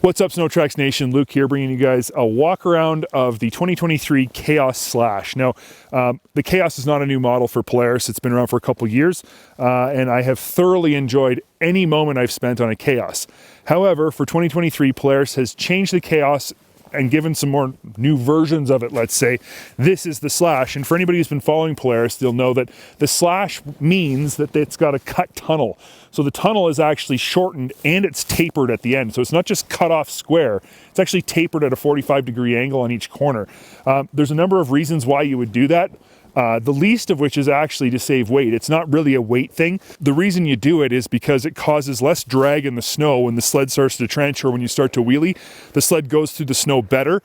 What's up, SnowTrax Nation? Luke here, bringing you guys a walk around of the 2023 Khaos Slash. Now, the Khaos is not a new model for Polaris. It's been around for a couple years, and I have thoroughly enjoyed any moment I've spent on a Khaos. However, for 2023, Polaris has changed the Khaos and given some more new versions of it, let's say. This is the Slash, and for anybody who's been following Polaris, they'll know that the Slash means that it's got a cut tunnel. So the tunnel is actually shortened and it's tapered at the end. So it's not just cut off square, it's actually tapered at a 45-degree angle on each corner. There's a number of reasons why you would do that. The least of which is actually to save weight. It's not really a weight thing. The reason you do it is because it causes less drag in the snow when the sled starts to trench or when you start to wheelie. The sled goes through the snow better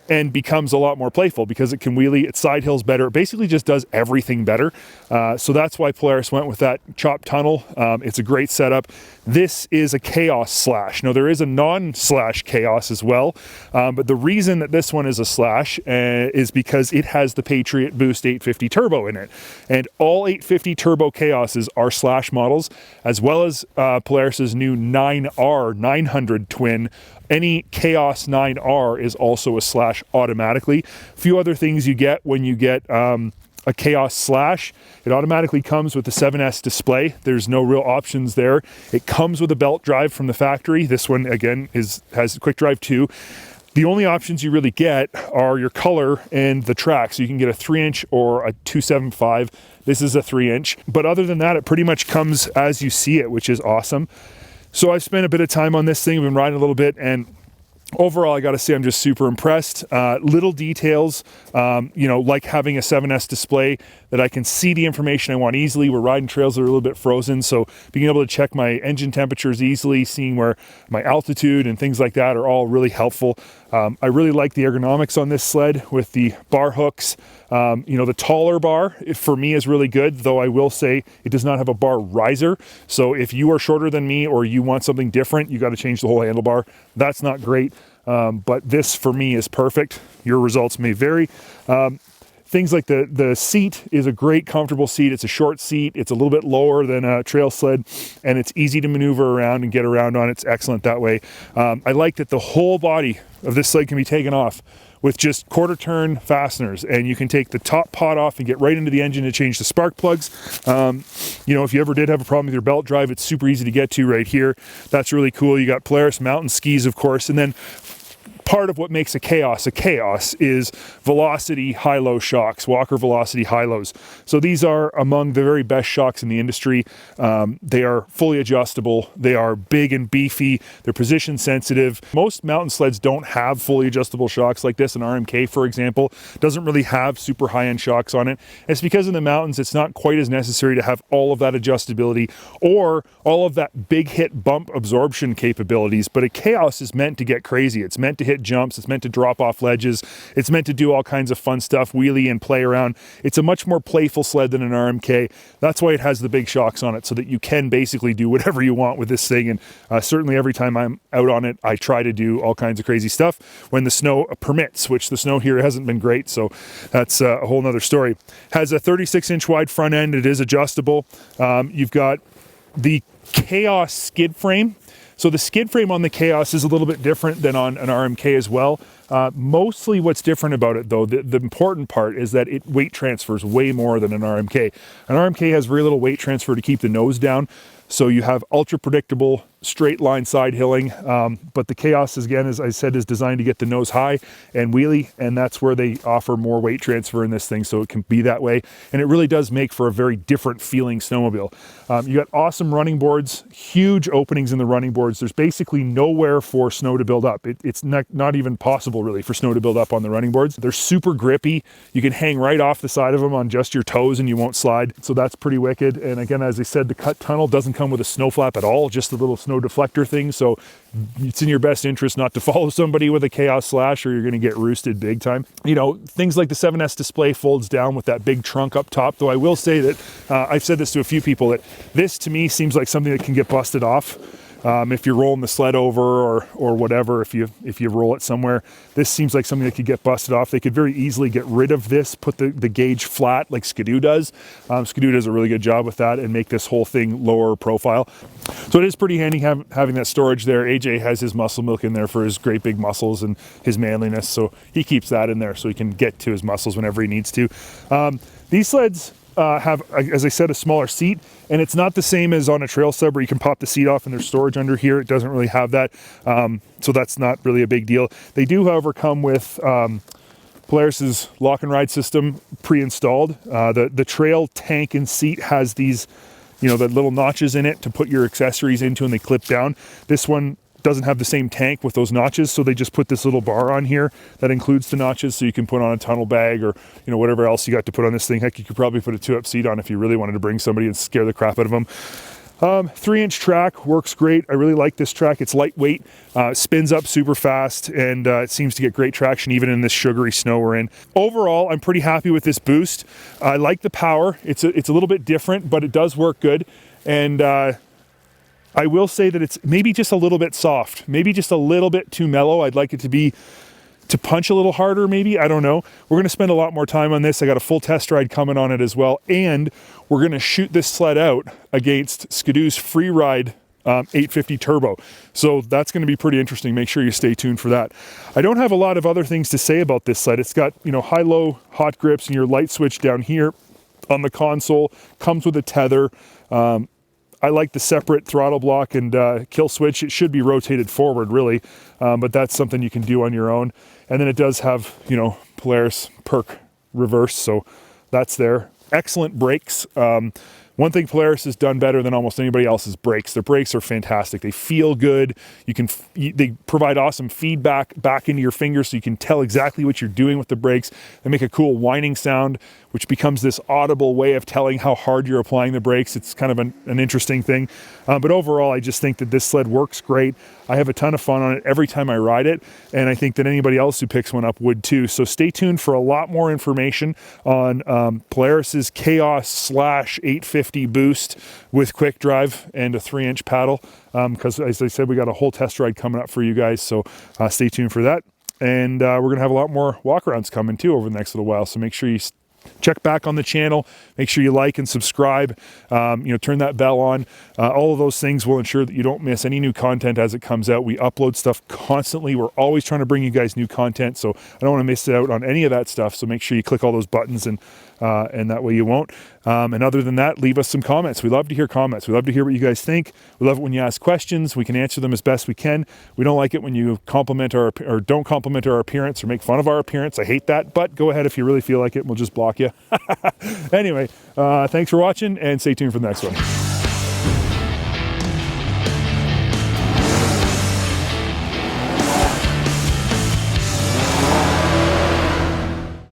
and becomes a lot more playful because it can wheelie, it side hills better. It basically just does everything better. So that's why Polaris went with that chopped tunnel. It's a great setup. This is a Khaos Slash. Now there is a non-Slash Khaos as well, but the reason that this one is a Slash is because it has the Patriot Boost 850 turbo in it. And all 850 turbo Khaoses are Slash models, as well as Polaris's new 9R 900 twin. Any Khaos 9R is also a Slash automatically. A few other things you get when you get a Khaos Slash: it automatically comes with the 7S display. There's no real options there. It comes with a belt drive from the factory. This one, again, has quick drive too. The only options you really get are your color and the track. So you can get a 3-inch or a 275. This is a 3-inch. But other than that, it pretty much comes as you see it, which is awesome. So I've spent a bit of time on this thing. I've been riding a little bit, and overall, I got to say I'm just super impressed. Little details, you know, like having a 7S display that I can see the information I want easily. We're riding trails that are a little bit frozen, so being able to check my engine temperatures easily, seeing where my altitude and things like that are all really helpful. I really like the ergonomics on this sled with the bar hooks. You know, the taller bar for me is really good, though I will say it does not have a bar riser. So if you are shorter than me or you want something different, you got to change the whole handlebar. That's not great, but this for me is perfect. Your results may vary. Things like the seat is a great comfortable seat. It's a short seat. It's a little bit lower than a trail sled, and it's easy to maneuver around and get around on. It's excellent that way. I like that the whole body of this sled can be taken off with just quarter turn fasteners, and you can take the top pot off and get right into the engine to change the spark plugs. You know, if you ever did have a problem with your belt drive, it's super easy to get to right here. That's really cool. You got Polaris mountain skis, of course, and then part of what makes a Khaos is velocity high-low shocks, Walker velocity high-lows. So these are among the very best shocks in the industry. They are fully adjustable. They are big and beefy. They're position sensitive. Most mountain sleds don't have fully adjustable shocks like this. An RMK, for example, doesn't really have super high-end shocks on it. It's because in the mountains, it's not quite as necessary to have all of that adjustability or all of that big hit bump absorption capabilities. But a Khaos is meant to get crazy. It's meant to hit jumps, it's meant to drop off ledges, it's meant to do all kinds of fun stuff, wheelie and play around. It's a much more playful sled than an RMK. That's why it has the big shocks on it, so that you can basically do whatever you want with this thing. And certainly every time I'm out on it, I try to do all kinds of crazy stuff when the snow permits, which the snow here hasn't been great, so that's a whole nother story. Has a 36-inch wide front end. It is adjustable. You've got the Khaos skid frame. So the skid frame on the Khaos is a little bit different than on an RMK as well. Mostly what's different about it, though, the important part is that it weight transfers way more than an RMK. An RMK has very little weight transfer to keep the nose down, so you have ultra predictable straight line side hilling, but the Khaos, again, as I said, is designed to get the nose high and wheelie, and that's where they offer more weight transfer in this thing, so it can be that way, and it really does make for a very different feeling snowmobile. You got awesome running boards, huge openings in the running boards. There's basically nowhere for snow to build up. It's not even possible really for snow to build up on the running boards. They're super grippy. You can hang right off the side of them on just your toes and you won't slide, so that's pretty wicked. And again, as I said, the cut tunnel doesn't come with a snow flap at all, just a little snow deflector thing, so it's in your best interest not to follow somebody with a Khaos Slash or you're going to get roosted big time. You know, things like the 7S display folds down with that big trunk up top, though I will say that I've said this to a few people, that this to me seems like something that can get busted off. if you're rolling the sled over or whatever, if you roll it somewhere, this seems like something that could get busted off. They could very easily get rid of this, put the gauge flat like Skidoo does. Skidoo does a really good job with that and make this whole thing lower profile. So it is pretty handy having that storage there. AJ has his muscle milk in there for his great big muscles and his manliness, so he keeps that in there so he can get to his muscles whenever he needs to. These sleds have, as I said, a smaller seat, and it's not the same as on a trail sled where you can pop the seat off and there's storage under here. It doesn't really have that, so that's not really a big deal. They do, however, come with Polaris's lock and ride system pre-installed. The trail tank and seat has these, you know, the little notches in it to put your accessories into, and they clip down. This one doesn't have the same tank with those notches, so they just put this little bar on here that includes the notches, so you can put on a tunnel bag or, you know, whatever else you got to put on this thing. Heck, you could probably put a 2-up seat on if you really wanted to bring somebody and scare the crap out of them. 3-inch track works great. I really like this track. It's lightweight, spins up super fast, and it seems to get great traction even in this sugary snow we're in. Overall, I'm pretty happy with this Boost. I like the power. It's a little bit different, but it does work good. And I will say that it's maybe just a little bit soft, maybe just a little bit too mellow. I'd like it to punch a little harder, maybe. I don't know. We're going to spend a lot more time on this. I got a full test ride coming on it as well, and we're going to shoot this sled out against Skidoo's free ride 850 turbo. So that's going to be pretty interesting. Make sure you stay tuned for that. I don't have a lot of other things to say about this sled. It's got, you know, high-low hot grips and your light switch down here on the console. Comes with a tether. I like the separate throttle block and kill switch. It should be rotated forward, really, but that's something you can do on your own. And then it does have, you know, Polaris perk reverse, so that's there. Excellent brakes. One thing Polaris has done better than almost anybody else is brakes. Their brakes are fantastic. They feel good. They provide awesome feedback back into your fingers, so you can tell exactly what you're doing with the brakes. They make a cool whining sound, which becomes this audible way of telling how hard you're applying the brakes. It's kind of an interesting thing. But overall, I just think that this sled works great. I have a ton of fun on it every time I ride it, and I think that anybody else who picks one up would too. So stay tuned for a lot more information on Polaris's Khaos Slash 850 Boost with quick drive and a 3-inch paddle, because as I said, we got a whole test ride coming up for you guys, so stay tuned for that. And we're gonna have a lot more walkarounds coming too over the next little while, so make sure you check back on the channel, make sure you like and subscribe, you know, turn that bell on. All of those things will ensure that you don't miss any new content as it comes out. We upload stuff constantly. We're always trying to bring you guys new content, so I don't want to miss out on any of that stuff, so make sure you click all those buttons, and that way you won't. And other than that, leave us some comments. We love to hear comments. We love to hear what you guys think. We love it when you ask questions. We can answer them as best we can. We don't like it when you compliment or don't compliment our appearance or make fun of our appearance. I hate that, but go ahead if you really feel like it, and we'll just block you. Anyway, thanks for watching, and stay tuned for the next one.